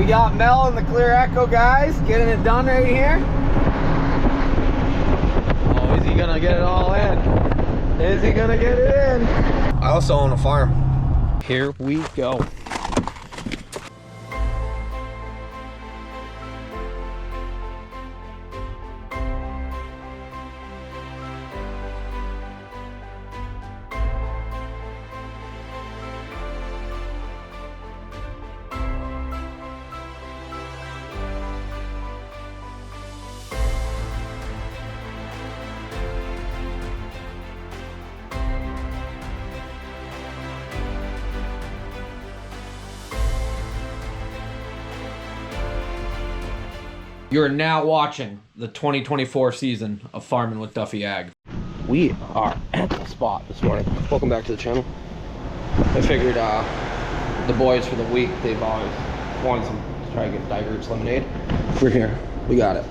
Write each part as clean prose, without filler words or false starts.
We got Mel and the Clear Echo guys getting it done right here. Oh, is he gonna get it all in? Is he gonna get it in? I also own a farm. Here we go. You're now watching the 2024 season of Farming with Duffy Ag. We are at the spot this morning. Welcome back to the channel. I figured the boys for the week, they've always wanted to try to get Diver's lemonade. We're here. We got it.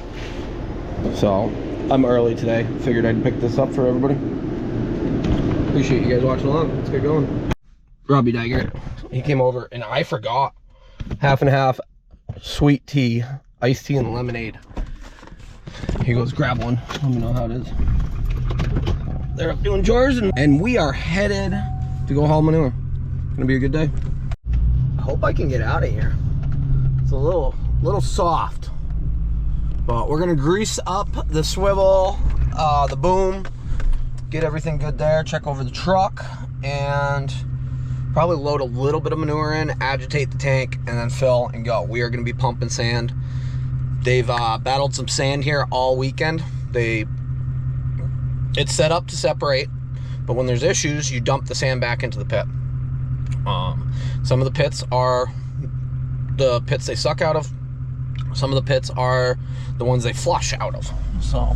So, I'm early today. Figured I'd pick this up for everybody. Appreciate you guys watching along. Let's get going. Robbie Diger, he came over and I forgot. Half and half sweet tea. Iced tea and lemonade. He goes, grab one. Let me know how it is. They're up doing chores, and we are headed to go haul manure. Gonna be a good day. I hope I can get out of here. It's a little soft, but we're gonna grease up the swivel, the boom, get everything good there. Check over the truck, and probably load a little bit of manure in, agitate the tank, and then fill and go. We are gonna be pumping sand. They've battled some sand here all weekend. It's set up to separate, but when there's issues, you dump the sand back into the pit. Some of the pits are the pits they suck out of. Some of the pits are the ones they flush out of. So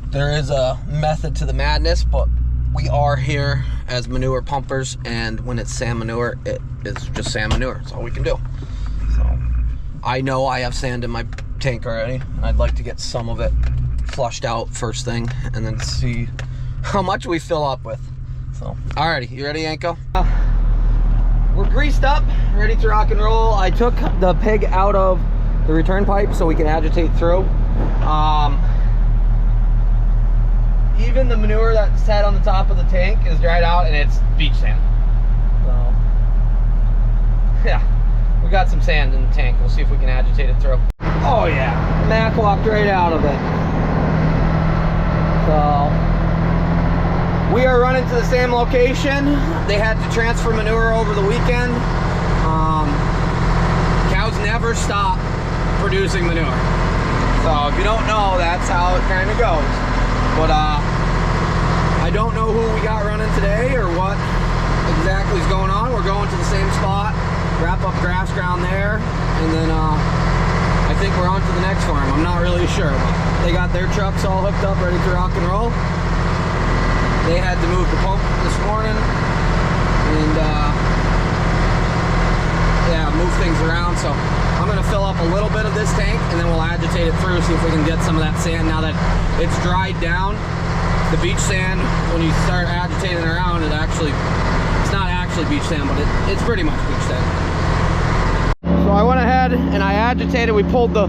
there is a method to the madness, but we are here as manure pumpers, and when it's sand manure, it is just sand manure. That's all we can do. I know I have sand in my tank already, and I'd like to get some of it flushed out first thing and then see how much we fill up with. So, alrighty, you ready, Yanko? We're greased up, ready to rock and roll. I took the pig out of the return pipe so we can agitate through. Even the manure that sat on the top of the tank is dried out, and it's beach sand. So, yeah. We got some sand in the tank. We'll see if we can agitate it through. Oh yeah, Mac walked right out of it. So, we are running to the same location. They had to transfer manure over the weekend. Cows never stop producing manure. So if you don't know, that's how it kind of goes. But I don't know who we got running today or what exactly is going on. We're going to the same spot. Wrap up grass ground there, and then I think we're on to the next farm. I'm not really sure, but they got their trucks all hooked up, ready to rock and roll. They had to move the pump this morning, and yeah, move things around. So I'm gonna fill up a little bit of this tank, and then we'll agitate it through, see if we can get some of that sand now that it's dried down. The beach sand, when you start agitating around, it's not actually beach sand, but it's pretty much beach sand. So I went ahead and I agitated. We pulled the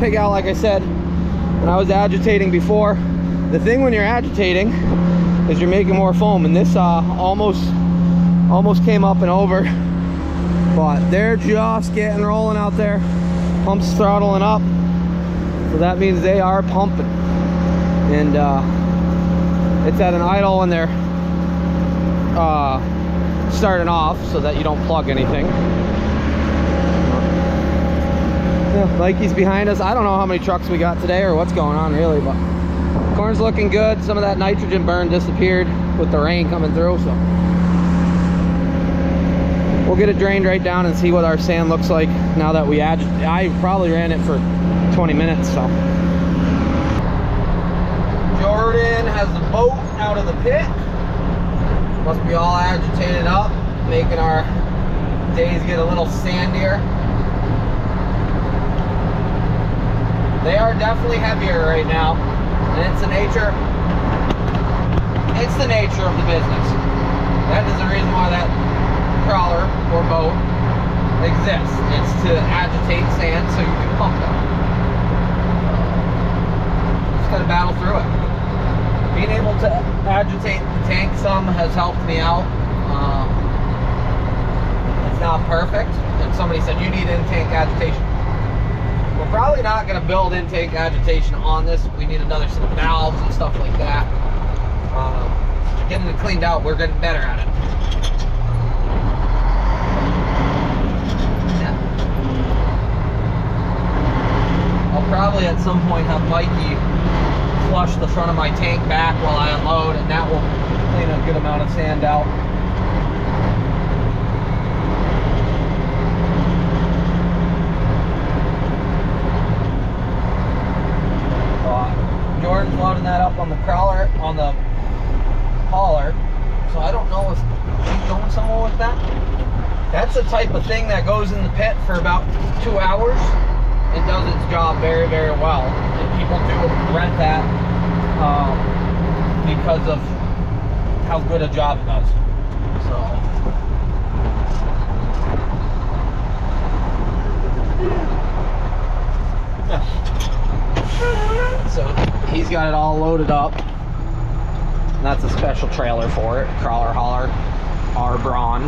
pig out, like I said, and I was agitating before. The thing when you're agitating is you're making more foam, and this almost came up and over, but they're just getting rolling out there. Pump's throttling up, so that means they are pumping, and it's at an idle when they're starting off, so that you don't plug anything. Yeah, Mikey's behind us. I don't know how many trucks we got today or what's going on really, but corn's looking good. Some of that nitrogen burn disappeared with the rain coming through, so we'll get it drained right down and see what our sand looks like now that we agitate. I probably ran it for 20 minutes, so. Jordan has the boat out of the pit. Must be all agitated up, making our days get a little sandier. They are definitely heavier right now, and it's the nature of the business. That is the reason why that crawler or boat exists. It's to agitate sand so you can pump it. Just gotta battle through it. Being able to agitate the tank some has helped me out. It's not perfect. And somebody said, you need intake agitation. We're probably not going to build intake agitation on this. We need another set of valves and stuff like that. Getting it cleaned out, we're getting better at it. Yeah. I'll probably at some point have Mikey flush the front of my tank back while I unload, and that will clean a good amount of sand out. Jordan's loading that up on the crawler, on the hauler, so I don't know if she's going somewhere with that. That's the type of thing that goes in the pit for about 2 hours and does its job very, very well. And people do rent that because of how good a job it does. So yeah. So he's got it all loaded up. And that's a special trailer for it. Crawler hauler, our Braun.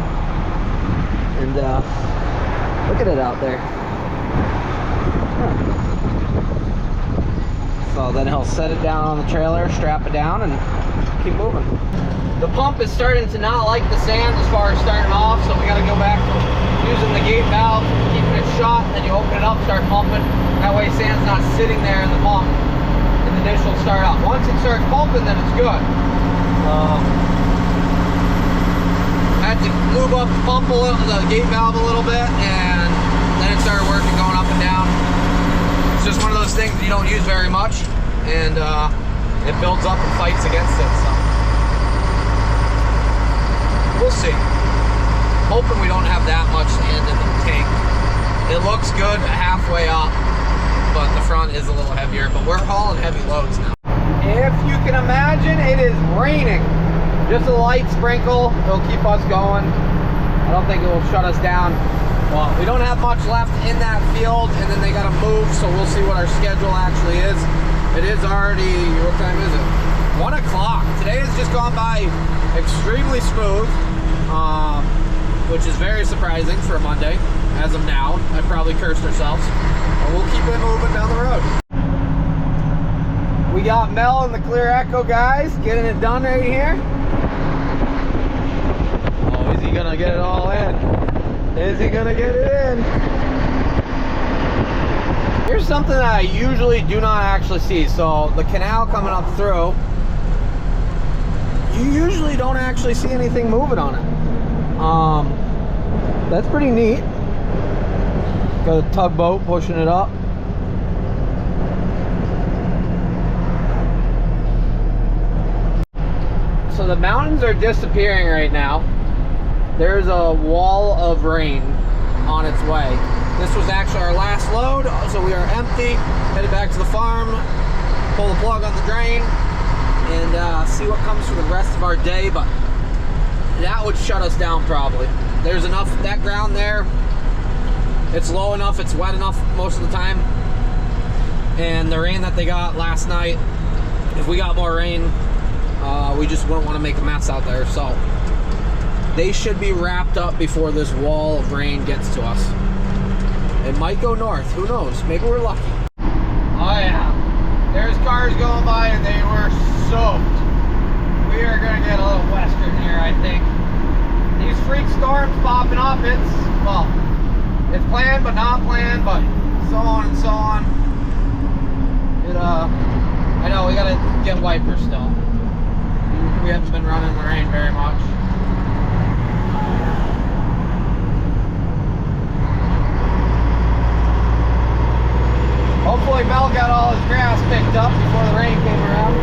And look at it out there. Huh. So then he'll set it down on the trailer, strap it down, and keep moving. The pump is starting to not like the sand as far as starting off, so we got to go back to using the gate valve, keeping it shut, and then you open it up, start pumping. That way sand's not sitting there in the pump in the initial start up. Once it starts pumping, then it's good. I had to lube up the pump a little, the gate valve a little bit, and then it started working, going up and down. It's just one of those things you don't use very much, and it builds up and fights against it. So we'll see. Hoping we don't have that much sand in the tank. It looks good halfway up, but the front is a little heavier. But we're hauling heavy loads now. If you can imagine, it is raining. Just a light sprinkle, it'll keep us going. I don't think it will shut us down. Well, we don't have much left in that field, and then they gotta move, so we'll see what our schedule actually is. It is already, what time is it? 1 o'clock. Today has just gone by extremely smooth, which is very surprising for a Monday. As of now, I probably cursed ourselves. But we'll keep it moving down the road. We got Mel and the Clear Echo guys getting it done right here. Oh, is he gonna get it all in? Is he gonna get it in? Here's something that I usually do not actually see. So the canal coming up through, you usually don't actually see anything moving on it. That's pretty neat. Got a tugboat pushing it up. So the mountains are disappearing right now. There's a wall of rain on its way. This was actually our last load, so we are empty. Headed back to the farm, pull the plug on the drain, and see what comes for the rest of our day. But that would shut us down probably. There's enough, that ground there, it's low enough, it's wet enough most of the time. And the rain that they got last night, if we got more rain, we just wouldn't want to make a mess out there. So they should be wrapped up before this wall of rain gets to us. It might go north, who knows, maybe we're lucky. Oh yeah, there's cars going by and they were soaked. We are gonna get a little western here, I think. These freak storms popping up, it's, well, it's planned but not planned, but so on and so on. I know we gotta get wipers still. We haven't been running in the rain very much. Hopefully Mel got all his grass picked up before the rain came around.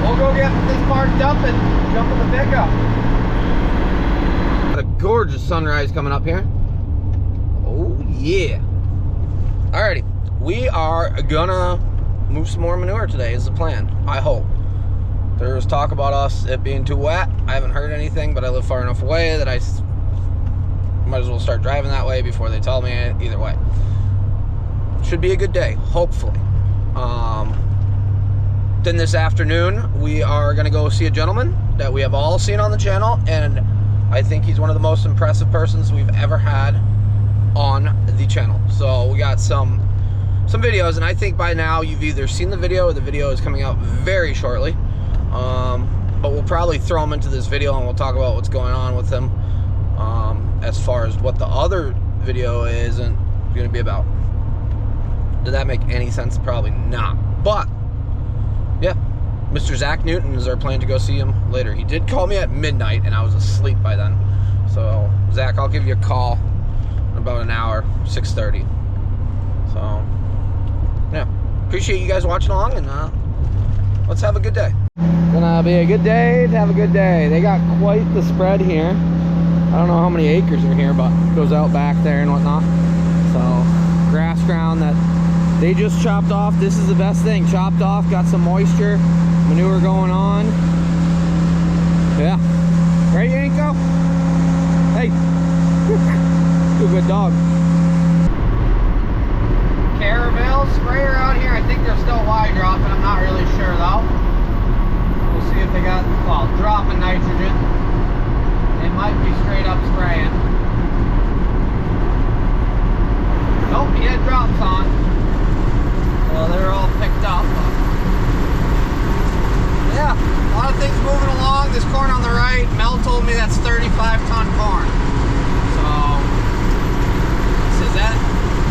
We'll go get this parked up and jump in the pickup. A gorgeous sunrise coming up here. Oh yeah. Alrighty, we are gonna move some more manure today is the plan, I hope. There was talk about it being too wet. I haven't heard anything, but I live far enough away that I might as well start driving that way before they tell me. Either way, should be a good day, hopefully. Then this afternoon we are going to go see a gentleman that we have all seen on the channel, and I think he's one of the most impressive persons we've ever had on the channel. So we got some videos, and I think by now you've either seen the video or the video is coming out very shortly. But we'll probably throw him into this video and we'll talk about what's going on with him, as far as what the other video isn't going to be about. Did that make any sense? Probably not. But yeah, Mr. Zach Newton is our plan to go see him later. He did call me at midnight and I was asleep by then. So Zach, I'll give you a call in about an hour, 6:30. So yeah, appreciate you guys watching along, and let's have a good day. Gonna be a good day to have a good day. They got quite the spread here. I don't know how many acres are here, but it goes out back there and whatnot. So grass ground that they just chopped off. This is the best thing. Chopped off, got some moisture, manure going on. Yeah. Right, Yanko? Hey. You good dog. Caravelle sprayer out here. I think they're still Y dropping. I'm not really sure though. We'll see if they got, well, dropping nitrogen. They might be straight up spraying. Nope, he had drops on. Well, they're all picked up. Yeah, a lot of things moving along. This corn on the right, Mel told me that's 35-ton corn. So, says that,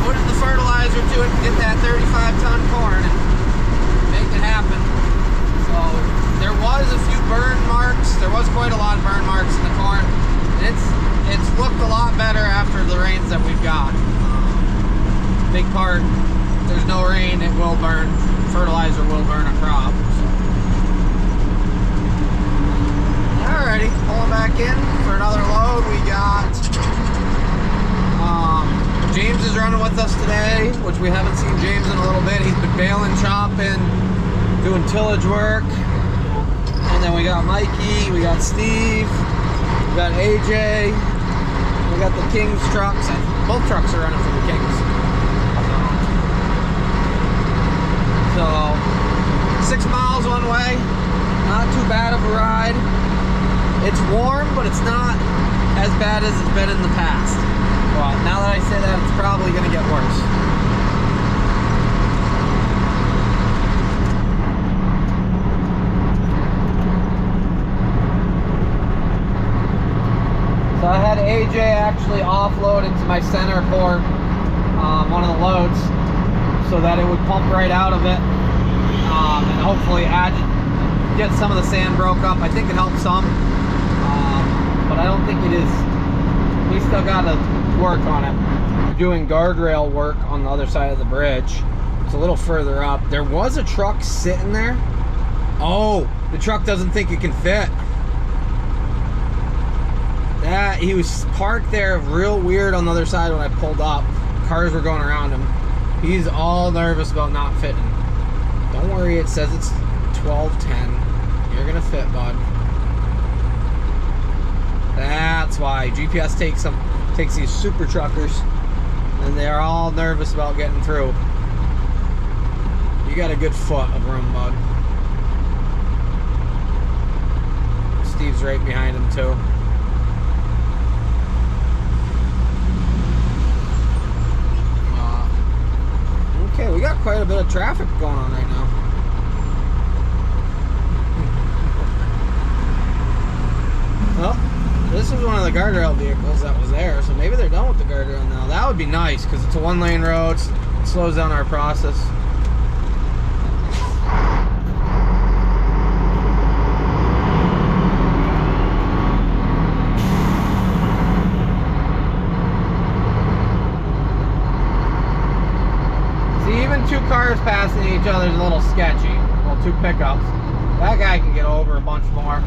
put in the fertilizer to it and get that 35-ton corn and make it happen. So, there was a few burn marks. There was quite a lot of burn marks in the corn. And it's looked a lot better after the rains that we've got. Big part, if there's no rain, it will burn. Fertilizer will burn a crop. So. Alrighty, pulling back in for another load. We got James is running with us today, which we haven't seen James in a little bit. He's been baling, chopping, doing tillage work. And then we got Mikey, we got Steve, we got AJ, we got the Kings trucks. Both trucks are running for the Kings. So 6 miles one way, not too bad of a ride. It's warm, but it's not as bad as it's been in the past. Well, now that I say that, it's probably going to get worse. So I had AJ actually offload into my center port, one of the loads, so that it would pump right out of it, and hopefully get some of the sand broke up. I think it helped some, but I don't think it is. We still got to work on it. We're doing guardrail work on the other side of the bridge. It's a little further up. There was a truck sitting there. Oh, the truck doesn't think it can fit. He was parked there real weird on the other side when I pulled up. Cars were going around him. He's all nervous about not fitting. Don't worry, it says it's 12:10. You're gonna fit, bud. That's why GPS takes these super truckers, and they're all nervous about getting through. You got a good foot of room, bud. Steve's right behind him too. Okay, we got quite a bit of traffic going on right now. Well, this is one of the guardrail vehicles that was there, so maybe they're done with the guardrail now. That would be nice, because it's a one-lane road. It slows down our process. Even two cars passing each other is a little sketchy. Well, two pickups. That guy can get over a bunch more.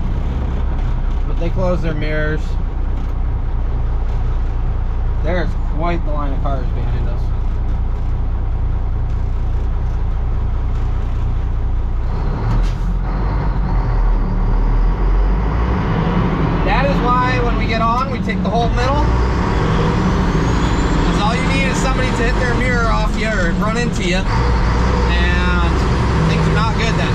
But they close their mirrors. There's quite the line of cars behind us. take the whole middle. Because all you need is somebody to hit their mirror off you or run into you, and things are not good then.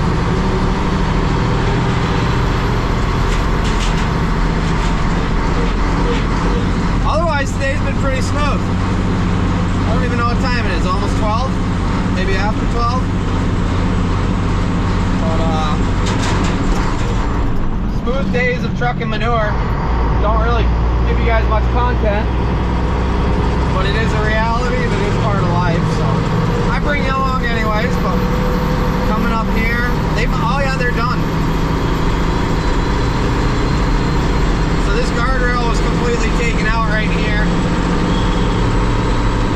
Otherwise, today's been pretty smooth. I don't even know what time it is. Almost 12? Maybe after 12? But, smooth days of trucking manure don't really give you guys much content, but it is a reality and it is part of life, so I bring you along anyways. But coming up here, oh yeah, they're done. So this guardrail was completely taken out right here,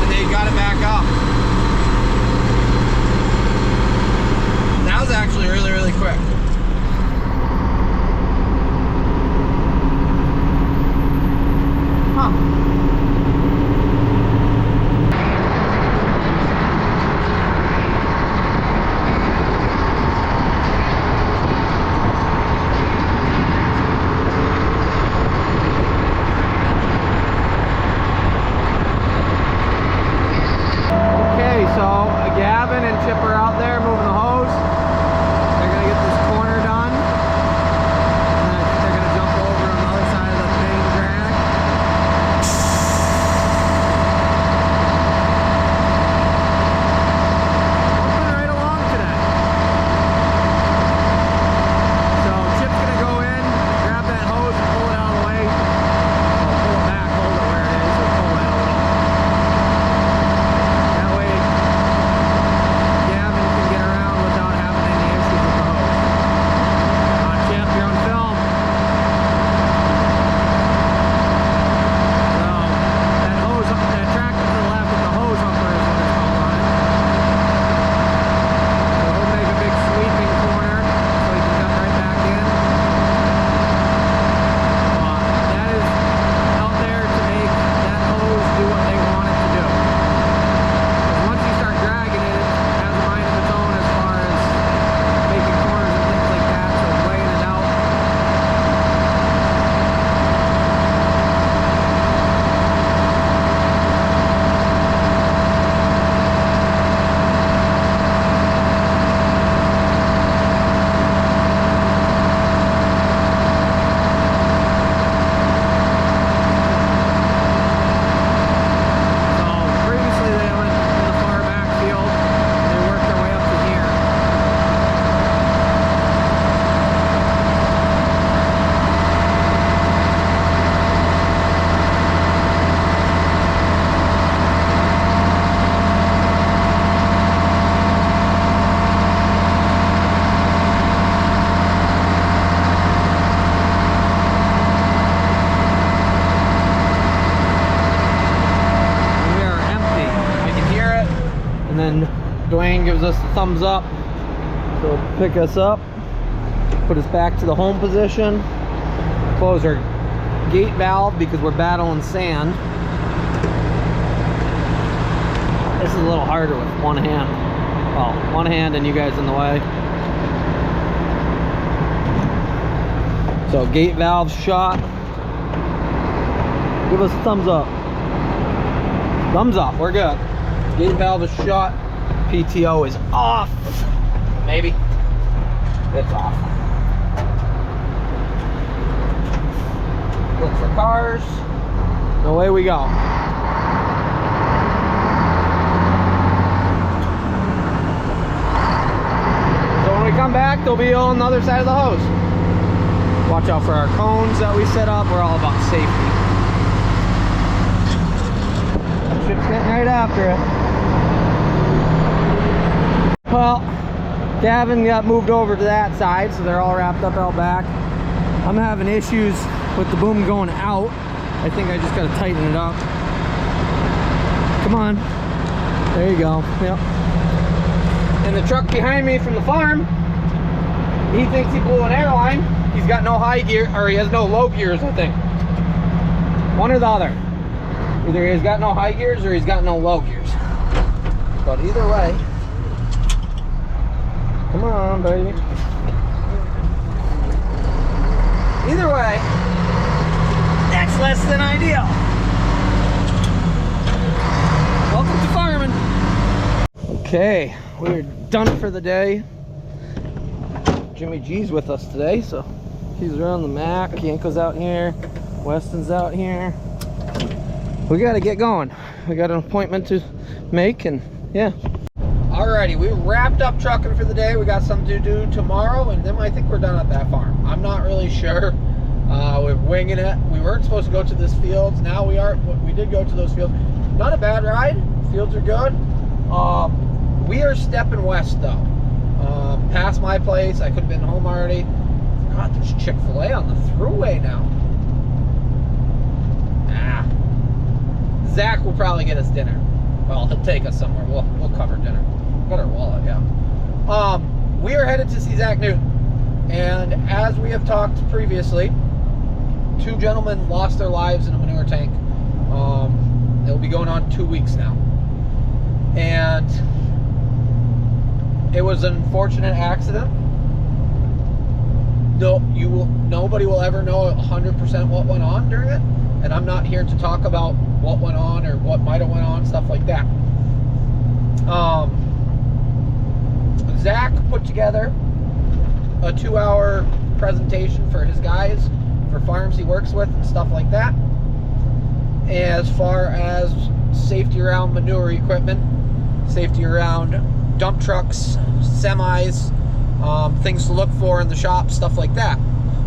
and they got it back up. That was actually really, really quick. Huh. Okay, so Gavin and Chip are out there moving the hose. They're gonna get this corner done, and then I think they're gonna jump over on the other side of the main drag. Moving right along today. So Chip's gonna go in, grab that hose and pull it out of the way. Well, pull it back, hold it where it is, or pull it a little. That way Gavin can get around without having any issues with the hose. Chip, you're on film. So, that hose, that tractor to the left with the hose humper is what it's called on it. So he'll make a big sweeping corner so he can cut right back in. That is out there to make that hose do what they want it to do. Because once you start dragging it, it has a mind of its own as far as making corners and things like that, so weighing it out. So previously they went in the far back field, they worked their way up to here. We are empty. I can hear it. And then Dwayne gives us the thumbs up. So he'll pick us up, put us back to the home position, close our gate valve because we're battling sand. This is a little harder with one hand. Well, one hand and you guys in the way. So gate valve shot. Give us a thumbs up. Thumbs up, we're good. Gate valve is shut. PTO is off. Maybe. It's off. Look for cars. Away we go. So when we come back, they'll be on the other side of the hose. Watch out for our cones that we set up. We're all about safety. Chip's getting right after it. Well, Gavin got moved over to that side, so they're all wrapped up out back. I'm having issues with the boom going out. I think I just gotta tighten it up. Come on. There you go. Yep. And the truck behind me from the farm, he thinks he blew an airline. He's got no high gear, or he has no low gears, I think. One or the other. Either he's got no high gears or he's got no low gears. But either way, come on, baby. Either way, that's That's less than ideal. Welcome to farming. Okay, we're done for the day. Jimmy G's with us today, so he's around the Mac. Yanko's out here. Weston's out here. We gotta get going. We got an appointment to make, and yeah. Alrighty, we wrapped up trucking for the day. We got something to do tomorrow, and then I think we're done at that farm. I'm not really sure. We're winging it. We weren't supposed to go to this fields. Now we are. We did go to those fields. Not a bad ride. Fields are good. We are stepping west though. Past my place. I could have been home already. God, there's Chick-fil-A on the thruway now. Zach will probably get us dinner. Well, he'll take us somewhere. We'll cover dinner. Got our wallet, yeah. We are headed to see Zach Newton, and as we have talked previously, 2 gentlemen lost their lives in a manure tank. It'll be going on 2 weeks now, and it was an unfortunate accident. Nobody will ever know 100% what went on during it, and I'm not here to talk about what went on or what might have went on, stuff like that. Zach put together a 2-hour presentation for his guys, for farms he works with and stuff like that, as far as safety around manure equipment, safety around dump trucks, semis, things to look for in the shop, stuff like that.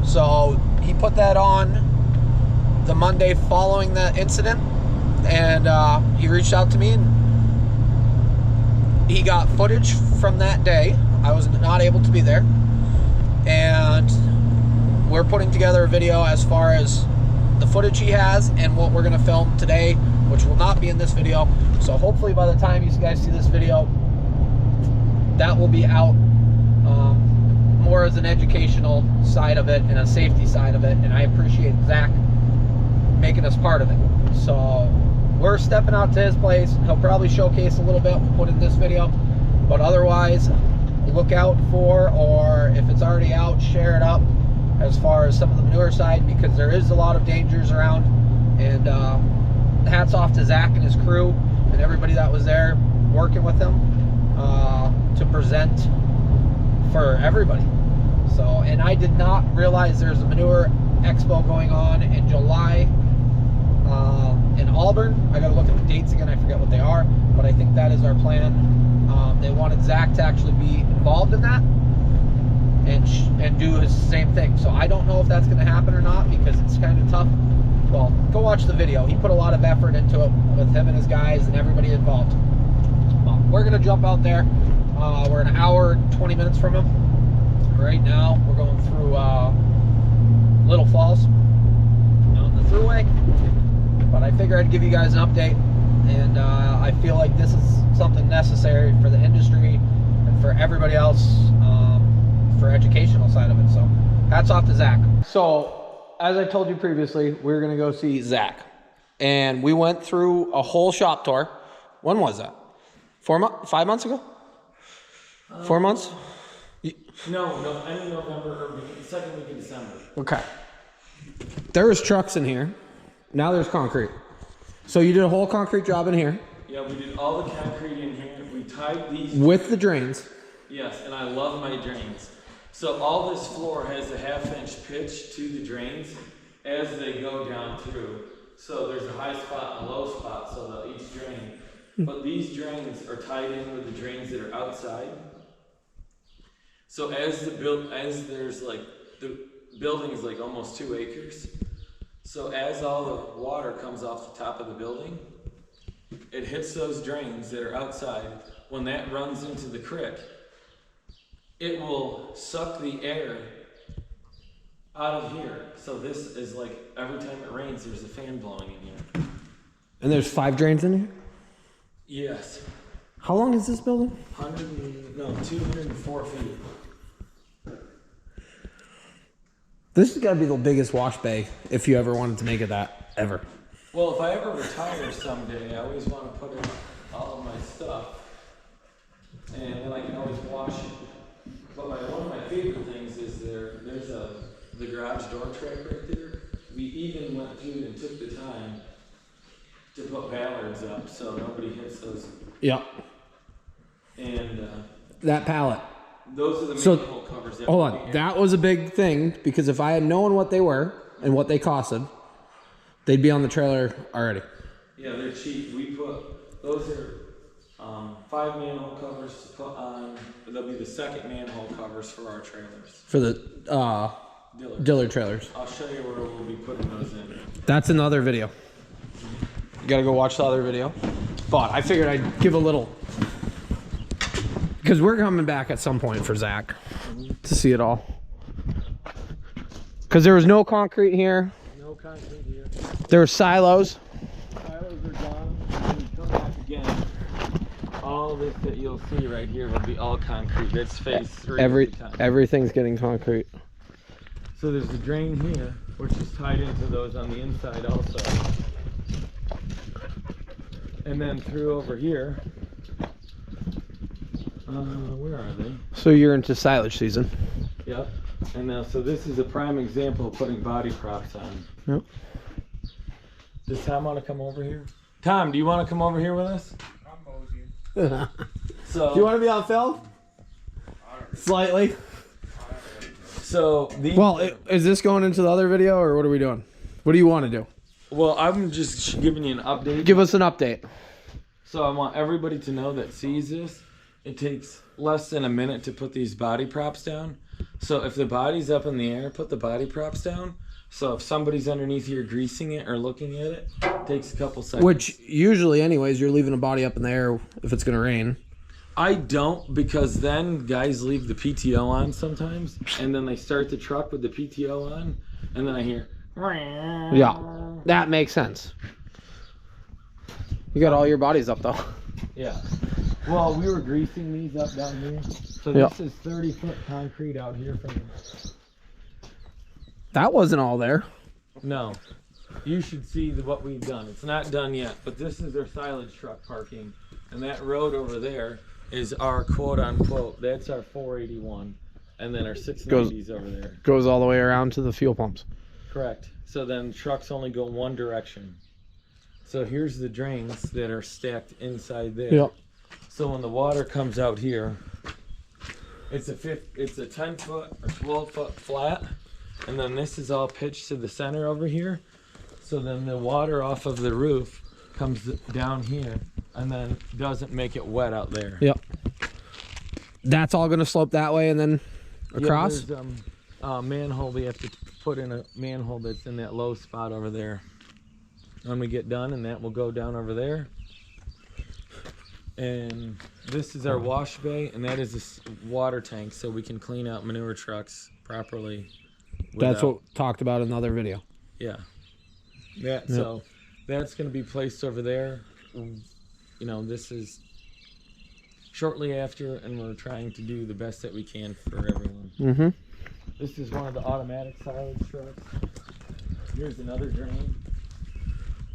So he put that on the Monday following the incident, and he reached out to me, and he got footage from that day. I was not able to be there, and we're putting together a video as far as the footage he has and what we're going to film today, which will not be in this video. So hopefully by the time you guys see this video, that will be out, more as an educational side of it and a safety side of it, and I appreciate Zach making us part of it. So we're stepping out to his place. He'll probably showcase a little bit, we'll put in this video, but otherwise look out for, or if it's already out, share it up as far as some of the manure side, because there is a lot of dangers around. And hats off to Zach and his crew and everybody that was there working with him to present for everybody. So, and I did not realize there's a manure expo going on in July in Auburn. I gotta look at the dates again, I forget what they are, but I think that is our plan. They wanted Zach to actually be involved in that and do his same thing. So I don't know if that's gonna happen or not, because it's kind of tough. Well, go watch the video. He put a lot of effort into it with him and his guys and everybody involved. We're gonna jump out there. We're an hour, 20 minutes from him. Right now, we're going through Little Falls on the thruway. But I figured I'd give you guys an update, and I feel like this is something necessary for the industry and for everybody else, for educational side of it. So hats off to Zach. So as I told you previously, we're gonna go see Zach, and we went through a whole shop tour. When was that? 5 months ago? 4 months? No, end of November or second week of December. Okay. There was trucks in here. Now there's concrete. So you did a whole concrete job in here. Yeah, we did all the concrete in here. We tied these with the drains. Yes, and I love my drains. So all this floor has a 1/2-inch pitch to the drains as they go down through. So there's a high spot and a low spot, so they'll each drain. But these drains are tied in with the drains that are outside. So as the building is like almost 2 acres. So as all the water comes off the top of the building, it hits those drains that are outside. When that runs into the creek, it will suck the air out of here. So this is like every time it rains, there's a fan blowing in here. And there's 5 drains in here? Yes. How long is this building? 204 feet. This has got to be the biggest wash bay if you ever wanted to make it that, ever. Well, if I ever retire someday, I always want to put in all of my stuff, and then I can always wash it. But one of my favorite things is there's the garage door track right there. we even went through and took the time to put ballards up so nobody hits those. Yep. And that pallet. those are the So, manhole covers. That hold on. That was a big thing because if I had known what they were and what they costed, they'd be on the trailer already. Yeah, they're cheap. We put, those are 5 manhole covers to put on. They'll be the second manhole covers for our trailers. For the Dillard trailers. I'll show you where we'll be putting those in. That's another video. You gotta go watch the other video. But I figured I'd give a little, because we're coming back at some point for Zach to see it all. Because there was no concrete here. No concrete here. There were silos. Silos are gone. When you come back again, all this that you'll see right here will be all concrete. That's phase 3. Everything's getting concrete. So there's the drain here, which is tied into those on the inside also. And then through over here, where are they? So you're into silage season. Yep. And now, so this is a prime example of putting body props on. Yep. Does Tom want to come over here? Tom, do you want to come over here with us? I'm moseying. So, Do you want to be on film? Slightly. So these. Well, is this going into the other video or what are we doing? What do you want to do? Well, I'm just giving you an update. Give us an update. So I want everybody to know that sees this. It takes less than a minute to put these body props down. So if the body's up in the air, put the body props down. So if somebody's underneath here greasing it or looking at it, it takes a couple seconds. Which usually anyways, you're leaving a body up in the air if it's going to rain. I don't, because then guys leave the PTO on sometimes, and then they start the truck with the PTO on, and then I hear. Yeah, that makes sense. You got all your bodies up though. Yeah. Well, we were greasing these up down here. So this is 30-foot concrete out here from. That wasn't all there. No. You should see what we've done. It's not done yet, but this is their silage truck parking, and that road over there is our quote-unquote. That's our 481, and then our 690s over there. Goes all the way around to the fuel pumps. Correct. So then trucks only go one direction. So here's the drains that are stacked inside there. Yep. So when the water comes out here, it's a 10-foot or 12-foot flat, and then this is all pitched to the center over here. So then the water off of the roof comes down here and then doesn't make it wet out there. Yep. That's all going to slope that way and then across? Yeah, there's a manhole. We have to put in a manhole that's in that low spot over there when we get done, and that will go down over there. And this is our wash bay, and that is a water tank, so we can clean out manure trucks properly. That's what talked about in another video. Yeah. So that's going to be placed over there. You know, this is shortly after, and we're trying to do the best that we can for everyone. Mm-hmm. This is one of the automatic silage trucks. Here's another drain.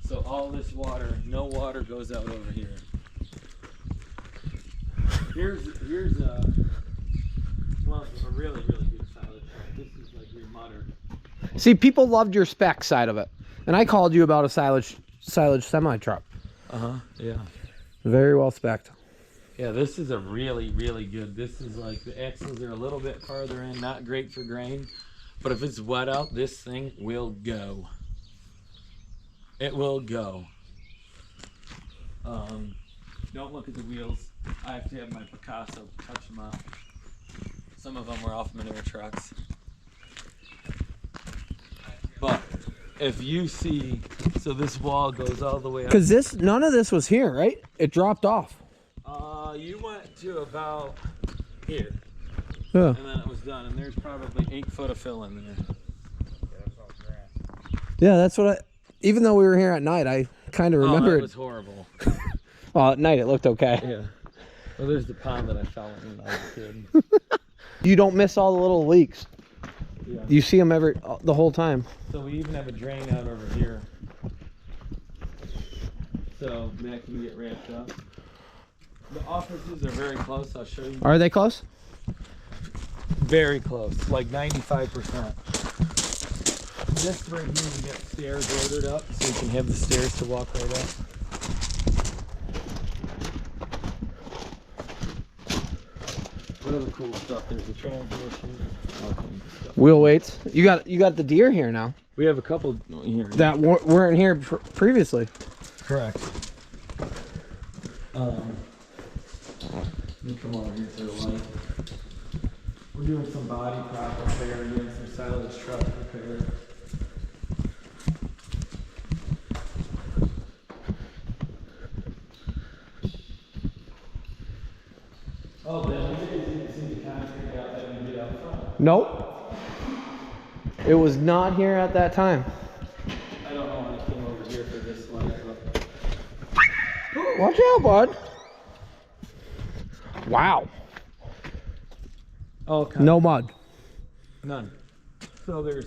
So all this water, no water goes out over here. Here's a really good silage truck. This is like your mudder. See, people loved your spec side of it. And I called you about a silage semi-truck. Uh-huh, yeah. Very well spec'd. Yeah, this is a really good. This is like the axles are a little bit farther in, not great for grain. But if it's wet out, this thing will go. It will go. Don't look at the wheels. I have to have my Picasso touch them out. Some of them were off manure trucks. But if you see, so this wall goes all the way up. Because none of this was here, right? It dropped off. You went to about here. Yeah. And then it was done. And there's probably 8 foot of fill in there. Yeah, that's what even though we were here at night, I kind of remembered. It was horrible. Well, at night it looked okay. Yeah. Well, there's the pond that I fell in when I was a kid. You don't miss all the little leaks. Yeah. You see them the whole time. So we even have a drain out over here. So that can get wrapped up. The offices are very close. I'll show you. Are they close? Very close, like 95%. this right here, we got stairs ordered up, so you can have the stairs to walk right up. What other cool stuff? There's a transmission. Wheel weights. You got the deer here now. We have a couple here. That weren't here previously. Correct. Let me come over here to the light. We're doing some body prop repair, doing some silage truck repair. Oh, then you didn't see the concrete out that we did out front. Nope. It was not here at that time. I don't know when I came over here for this light, but Watch out, bud. Wow. oh, No mud. none. So there's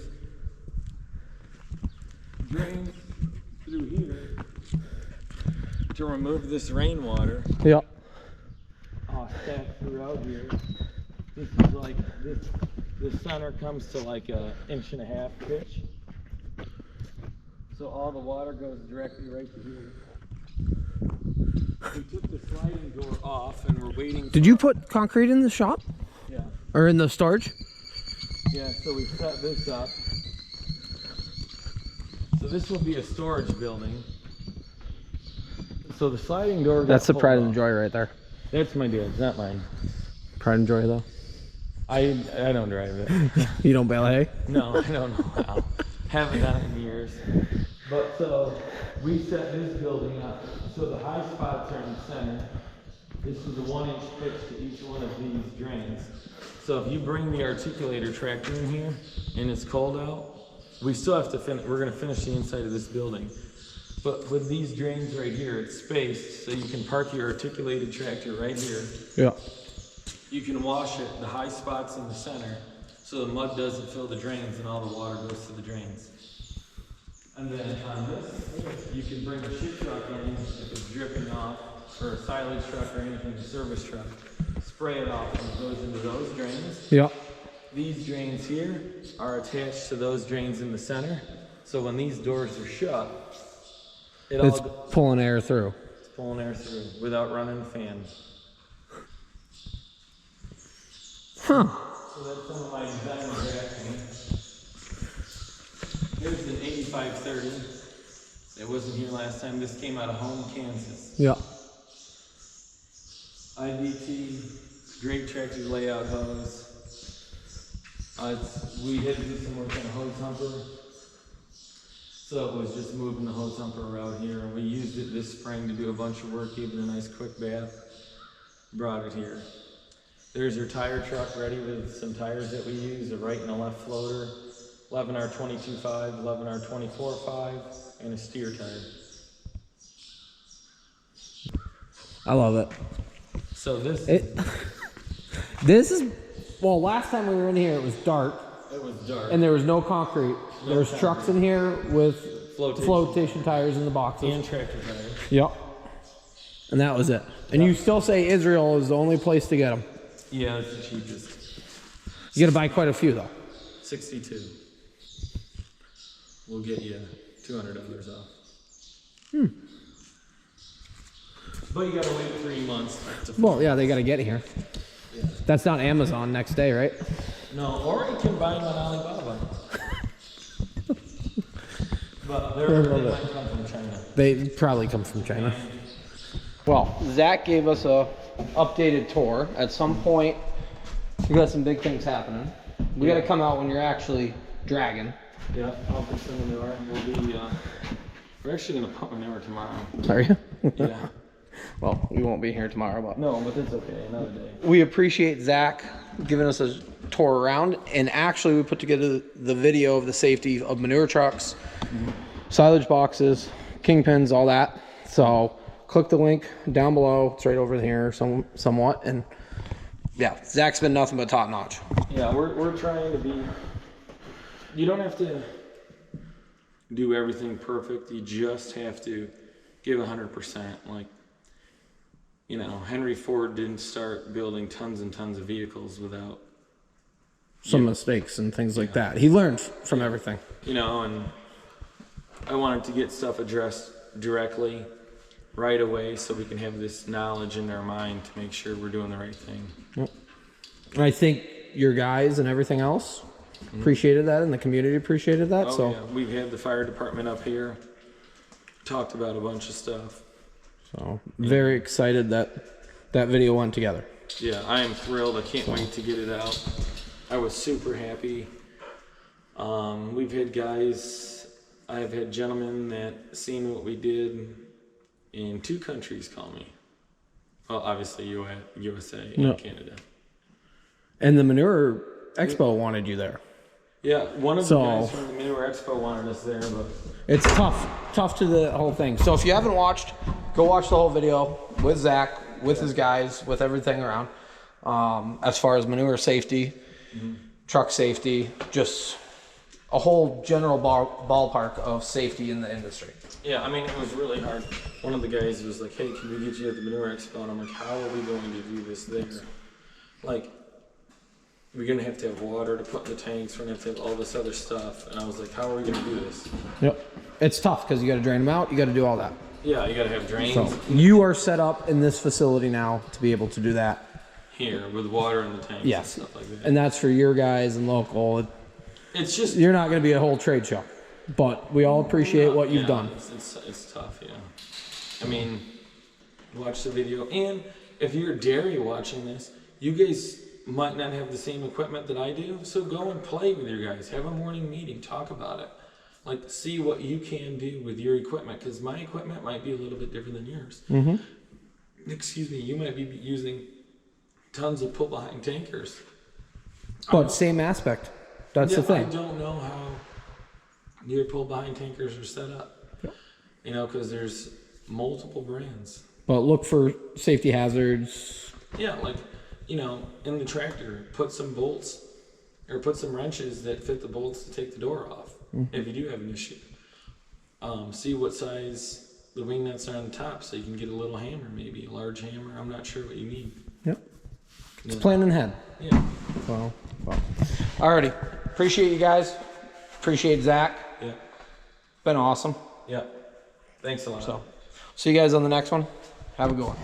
drains through here to remove this rainwater. Yep. Stacked throughout here. This is like this center comes to like a 1.5 inch pitch. So all the water goes directly right to here. We took the sliding door off and we're waiting. Did you put concrete in the shop Yeah. or in the storage? Yeah, so we set this up. So this will be a storage building. So the sliding door got That's the pulled pride and off. joy right there. That's my dad's, not mine. Pride and joy though. I don't drive it. You don't bale hay? No, I don't know how. Haven't done it in years. But so we set this building up. So the high spots are in the center. This is a 1 inch pitch to each one of these drains. So if you bring the articulator tractor in here and it's cold out, we still have to finish. We're going to finish the inside of this building. But with these drains right here, it's spaced so you can park your articulated tractor right here. Yeah. You can wash it, the high spots in the center, so the mud doesn't fill the drains and all the water goes to the drains. And then on this, you can bring a ship truck in if it's dripping off, or a silage truck or anything, a service truck. Spray it off and it goes into those drains. Yeah. These drains here are attached to those drains in the center. So when these doors are shut, It's pulling air through. it's pulling air through without running the fan. Huh. So that's some of my design drafting. Here's an 8530. It wasn't here last time. This came out of Home, Kansas. Yeah. IDT, great tractor layout hose. We had to do some work on a hose humper. So it was just moving the hose humper around here. And we used it this spring to do a bunch of work, gave it a nice quick bath. Brought it here. There's your tire truck ready with some tires that we use, a right and a left floater, 11R 22.5, 11R 24.5, and a steer tire. I love it. So this This is, well, last time we were in here, it was dark it was dark. and there was no concrete. There was trucks in here with flotation tires in the boxes. And tractor tires. Yep. And that was it. And you still say Israel is the only place to get them. Yeah, it's the cheapest. You got to buy quite a few though. 62. We'll get you $200 off. But you gotta wait 3 months to Well, yeah, they got to get here. Yeah. That's not Amazon next day, right? No, or you can buy them on Alibaba. But they might come from China. They probably come from China. Well, Zach gave us a updated tour. At some point, we got some big things happening. We got to come out when you're actually dragging. Yeah, I'll put some manure. We're actually gonna pump manure tomorrow. Are you? Yeah. Well, we won't be here tomorrow, but No, but it's okay. Another day. we appreciate Zach giving us a tour around. And actually, we put together the video of the safety of manure trucks, silage boxes, kingpins, all that. So click the link down below. It's right over here, somewhat. And yeah, Zach's been nothing but top notch. Yeah, we're trying to be. You don't have to do everything perfect. You just have to give 100%. Like, you know, Henry Ford didn't start building tons and tons of vehicles without some mistakes and things like that. He learned from everything. You know, and I wanted to get stuff addressed directly right away so we can have this knowledge in our mind to make sure we're doing the right thing. Yep. And I think your guys and everything else appreciated that, and the community appreciated that. Oh, so yeah. We've had the fire department up here, talked about a bunch of stuff. So very excited that that video went together. Yeah, I am thrilled. I can't wait to get it out. I was super happy. We've had guys, I've had gentlemen that seen what we did in 2 countries call me. Well, obviously USA and Canada. And the Manure Expo wanted you there. Yeah, one of the guys from the Manure Expo wanted us there, but it's tough to the whole thing. So if you haven't watched, go watch the whole video with Zach, with his guys, with everything around. As far as manure safety, truck safety, just a whole general ballpark of safety in the industry. Yeah, I mean, it was really hard. One of the guys was like, hey, can we get you at the Manure Expo? And I'm like, how are we going to do this there? Like, we're going to have water to put in the tanks. We're going to have all this other stuff. And I was like, how are we going to do this? Yep. It's tough because you got to drain them out. You got to do all that. Yeah, you got to have drains. So you are set up in this facility now to be able to do that. Here, with water in the tanks and stuff like that. And that's for your guys and local. It's just... You're not going to be a whole trade show. But we all appreciate what you've done. It's tough, yeah. I mean, watch the video. And if you're dairy watching this, you guys might not have the same equipment that I do, so go and play with your guys. Have a morning meeting, talk about it. Like, see what you can do with your equipment, because my equipment might be a little bit different than yours. Excuse me, you might be using tons of pull-behind tankers. But same aspect. That's the thing. I don't know how your pull-behind tankers are set up. You know, because there's multiple brands. But look for safety hazards. Yeah, like, you know, in the tractor, put some bolts or put some wrenches that fit the bolts to take the door off if you do have an issue. See what size the wing nuts are on the top so you can get a little hammer, maybe a large hammer. I'm not sure what you need. Yep. It's planning ahead. Yeah. Well. Alrighty. Appreciate you guys. Appreciate Zach. Yeah. Been awesome. Yeah. Thanks a lot. So, see you guys on the next one. Have a good one.